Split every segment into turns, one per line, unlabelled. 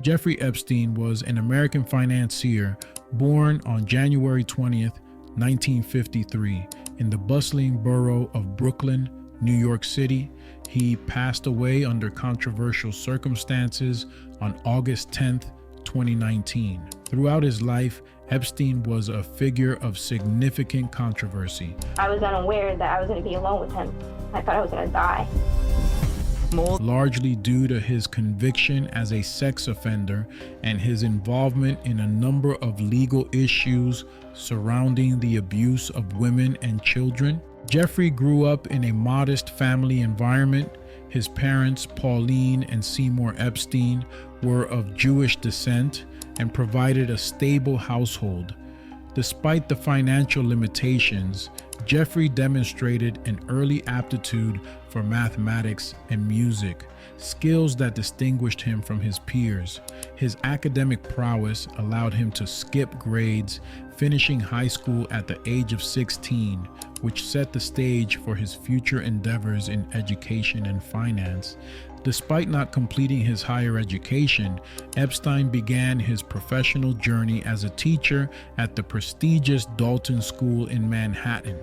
Jeffrey Epstein was an American financier born on January 20th, 1953, in the bustling borough of Brooklyn, New York City. He passed away under controversial circumstances on August 10th, 2019. Throughout his life, Epstein was a figure of significant controversy.
I was unaware that I was going to be alone with him. I thought I was going to die.
Largely due to his conviction as a sex offender and his involvement in a number of legal issues surrounding the abuse of women and children. Jeffrey grew up in a modest family environment. His parents, Pauline and Seymour Epstein, were of Jewish descent and provided a stable household. Despite the financial limitations, Jeffrey demonstrated an early aptitude for mathematics and music, skills that distinguished him from his peers. His academic prowess allowed him to skip grades, finishing high school at the age of 16, which set the stage for his future endeavors in education and finance. Despite not completing his higher education, Epstein began his professional journey as a teacher at the prestigious Dalton School in Manhattan.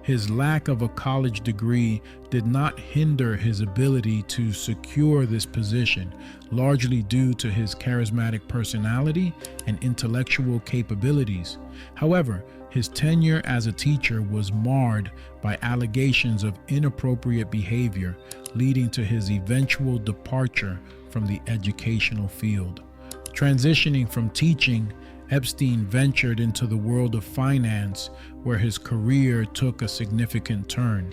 His lack of a college degree did not hinder his ability to secure this position, largely due to his charismatic personality and intellectual capabilities. However, his tenure as a teacher was marred by allegations of inappropriate behavior, leading to his eventual departure from the educational field. Transitioning from teaching, Epstein ventured into the world of finance, where his career took a significant turn.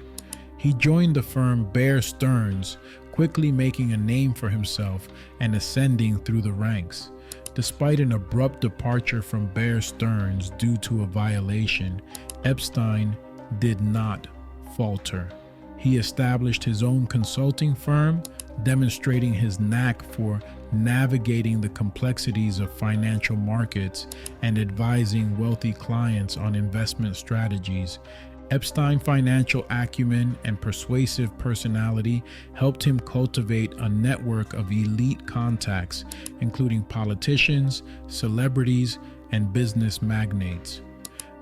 He joined the firm Bear Stearns, quickly making a name for himself and ascending through the ranks. Despite an abrupt departure from Bear Stearns due to a violation, Epstein did not falter. He established his own consulting firm, demonstrating his knack for navigating the complexities of financial markets and advising wealthy clients on investment strategies. Epstein's financial acumen and persuasive personality helped him cultivate a network of elite contacts, including politicians, celebrities, and business magnates.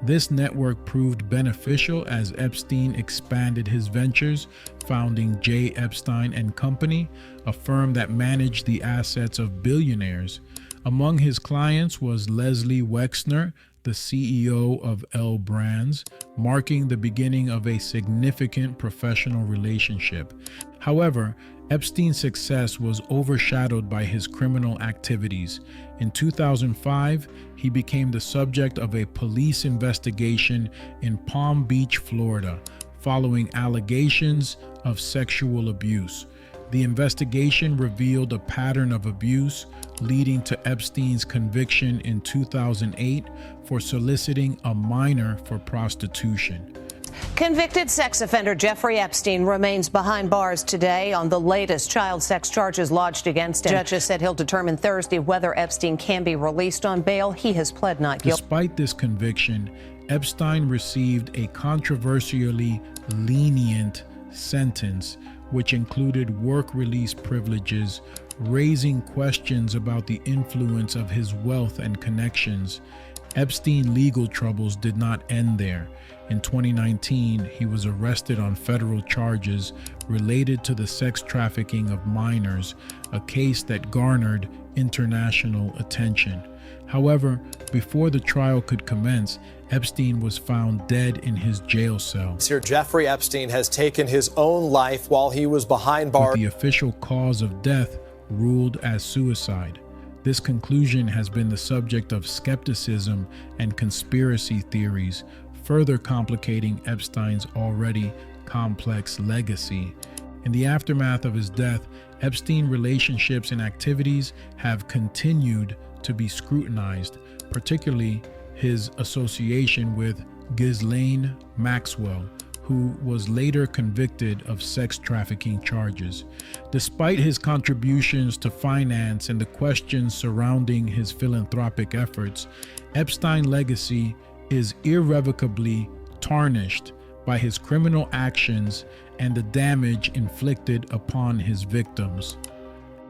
This network proved beneficial as Epstein expanded his ventures, founding J. Epstein and Company, a firm that managed the assets of billionaires. Among his clients was Leslie Wexner, the CEO of L Brands, marking the beginning of a significant professional relationship. However, Epstein's success was overshadowed by his criminal activities. In 2005, he became the subject of a police investigation in Palm Beach, Florida, following allegations of sexual abuse. The investigation revealed a pattern of abuse, leading to Epstein's conviction in 2008 for soliciting a minor for prostitution.
Convicted sex offender Jeffrey Epstein remains behind bars today on the latest child sex charges lodged against him. Judges said he'll determine Thursday whether Epstein can be released on bail. He has pled not guilty.
Despite this conviction, Epstein received a controversially lenient sentence, which included work release privileges, raising questions about the influence of his wealth and connections. Epstein's legal troubles did not end there. In 2019, he was arrested on federal charges related to the sex trafficking of minors, a case that garnered international attention. However, before the trial could commence, Epstein was found dead in his jail cell.
Here, Jeffrey Epstein has taken his own life while he was behind bars.
With the official cause of death ruled as suicide. This conclusion has been the subject of skepticism and conspiracy theories, further complicating Epstein's already complex legacy. In the aftermath of his death, Epstein's relationships and activities have continued to be scrutinized, particularly his association with Ghislaine Maxwell, who was later convicted of sex trafficking charges. Despite his contributions to finance and the questions surrounding his philanthropic efforts, Epstein's legacy is irrevocably tarnished by his criminal actions and the damage inflicted upon his victims.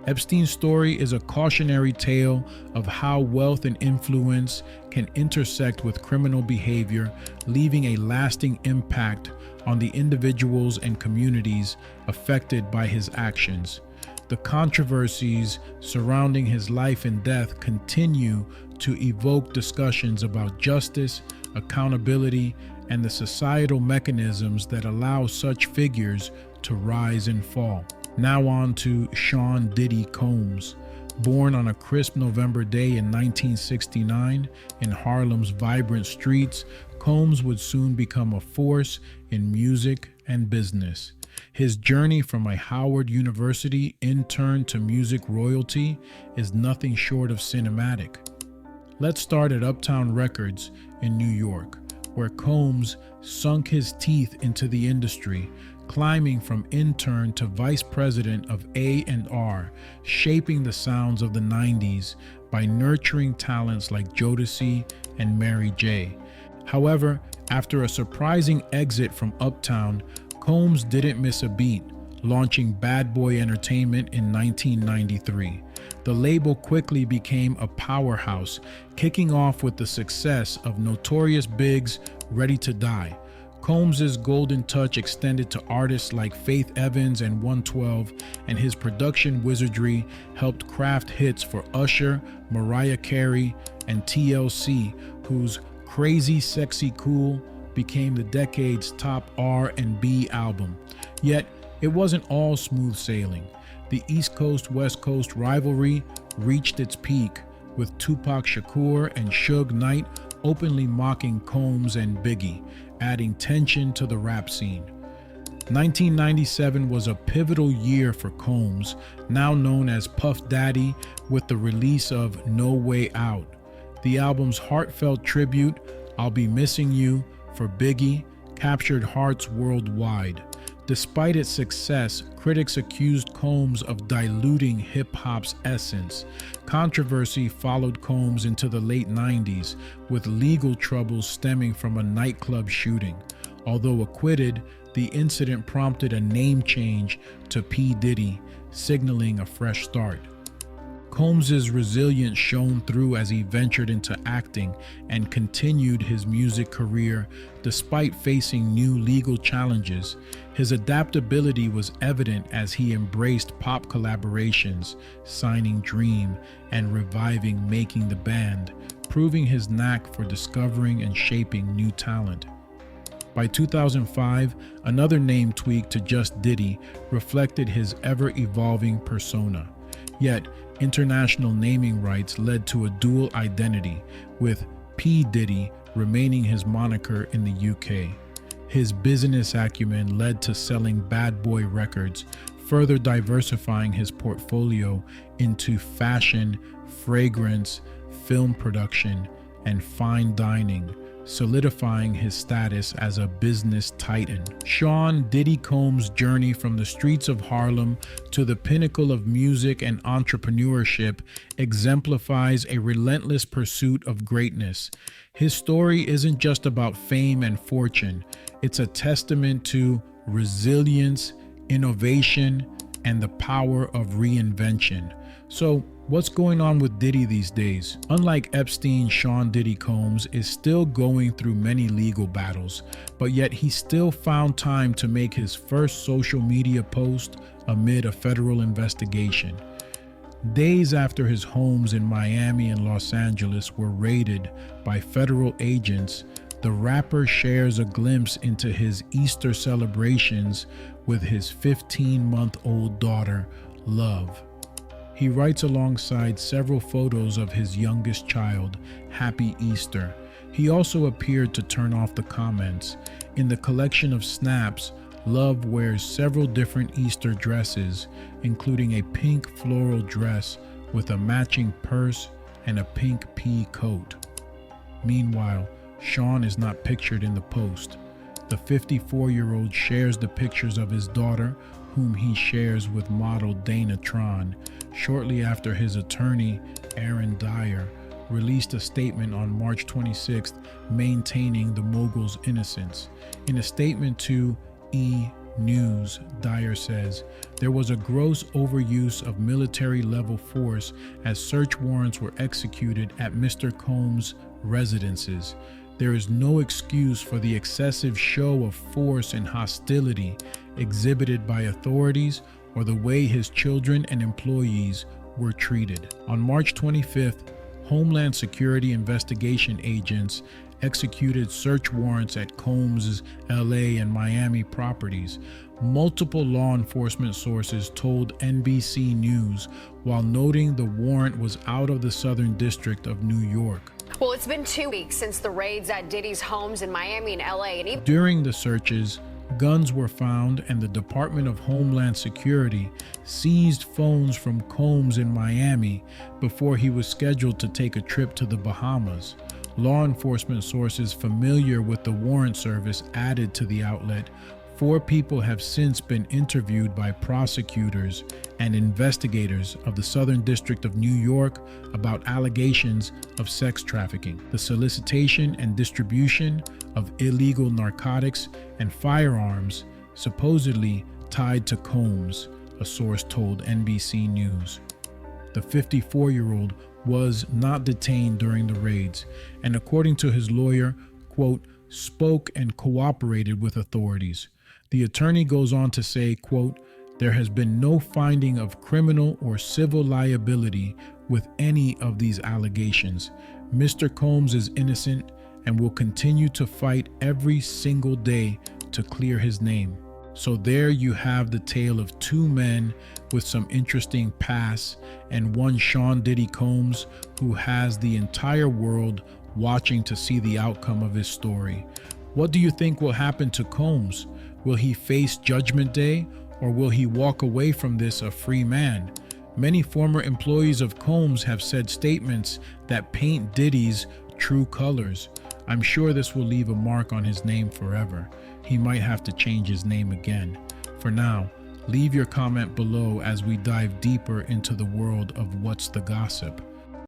Epstein's story is a cautionary tale of how wealth and influence can intersect with criminal behavior, leaving a lasting impact on the individuals and communities affected by his actions. The controversies surrounding his life and death continue to evoke discussions about justice, accountability, and the societal mechanisms that allow such figures to rise and fall. Now on to Sean Diddy Combs. Born on a crisp November day in 1969 in Harlem's vibrant streets, Combs would soon become a force in music and business. His journey from a Howard University intern to music royalty is nothing short of cinematic. Let's start at Uptown Records in New York, where Combs sunk his teeth into the industry, climbing from intern to vice president of A&R, shaping the sounds of the 90s by nurturing talents like Jodeci and Mary J. However, after a surprising exit from Uptown, Combs didn't miss a beat, launching Bad Boy Entertainment in 1993. The label quickly became a powerhouse, kicking off with the success of Notorious Big's Ready to Die. Combs' golden touch extended to artists like Faith Evans and 112, and his production wizardry helped craft hits for Usher, Mariah Carey, and TLC, whose Crazy Sexy Cool became the decade's top R&B album. Yet, it wasn't all smooth sailing. The East Coast-West Coast rivalry reached its peak, with Tupac Shakur and Suge Knight openly mocking Combs and Biggie, adding tension to the rap scene. 1997 was a pivotal year for Combs, now known as Puff Daddy, with the release of No Way Out. The album's heartfelt tribute, I'll Be Missing You, for Biggie, captured hearts worldwide. Despite its success, critics accused Combs of diluting hip-hop's essence. Controversy followed Combs into the late 90s, with legal troubles stemming from a nightclub shooting. Although acquitted, the incident prompted a name change to P. Diddy, signaling a fresh start. Combs' resilience shone through as he ventured into acting and continued his music career despite facing new legal challenges. His adaptability was evident as he embraced pop collaborations, signing Dream and reviving Making the Band, proving his knack for discovering and shaping new talent. By 2005, another name tweak to just Diddy reflected his ever-evolving persona. Yet, international naming rights led to a dual identity, with P. Diddy remaining his moniker in the UK. His business acumen led to selling Bad Boy Records, further diversifying his portfolio into fashion, fragrance, film production, and fine dining, solidifying his status as a business titan. Sean Diddy Combs' journey from the streets of Harlem to the pinnacle of music and entrepreneurship exemplifies a relentless pursuit of greatness. His story isn't just about fame and fortune, it's a testament to resilience, innovation, and the power of reinvention. So, what's going on with Diddy these days? Unlike Epstein, Sean Diddy Combs is still going through many legal battles, but yet he still found time to make his first social media post amid a federal investigation. Days after his homes in Miami and Los Angeles were raided by federal agents, the rapper shares a glimpse into his Easter celebrations with his 15-month-old daughter, Love. He writes alongside several photos of his youngest child, Happy Easter. He also appeared to turn off the comments. In the collection of snaps, Love wears several different Easter dresses, including a pink floral dress with a matching purse and a pink pea coat. Meanwhile, Sean is not pictured in the post. The 54-year-old shares the pictures of his daughter, whom he shares with model Dana Tron, shortly after his attorney, Aaron Dyer, released a statement on March 26th maintaining the mogul's innocence. In a statement to E! News, Dyer says, there was a gross overuse of military-level force as search warrants were executed at Mr. Combs' residences. There is no excuse for the excessive show of force and hostility exhibited by authorities or the way his children and employees were treated. On March 25th, Homeland Security investigation agents executed search warrants at Combs' LA and Miami properties. Multiple law enforcement sources told NBC News while noting the warrant was out of the Southern District of New York.
Well, it's been 2 weeks since the raids at Diddy's homes in Miami and LA. And
during the searches, guns were found and the Department of Homeland Security seized phones from Combs in Miami before he was scheduled to take a trip to the Bahamas. Law enforcement sources familiar with the warrant service added to the outlet. 4 people have since been interviewed by prosecutors and investigators of the Southern District of New York about allegations of sex trafficking, the solicitation and distribution of illegal narcotics and firearms supposedly tied to Combs, a source told NBC News. The 54-year-old was not detained during the raids, and according to his lawyer, quote, spoke and cooperated with authorities. The attorney goes on to say, quote, there has been no finding of criminal or civil liability with any of these allegations. Mr. Combs is innocent and will continue to fight every single day to clear his name. So there you have the tale of 2 men with some interesting pasts and one Sean Diddy Combs who has the entire world watching to see the outcome of his story. What do you think will happen to Combs? Will he face Judgment Day, or will he walk away from this a free man? Many former employees of Combs have said statements that paint Diddy's true colors. I'm sure this will leave a mark on his name forever. He might have to change his name again. For now, leave your comment below as we dive deeper into the world of What's the Gossip.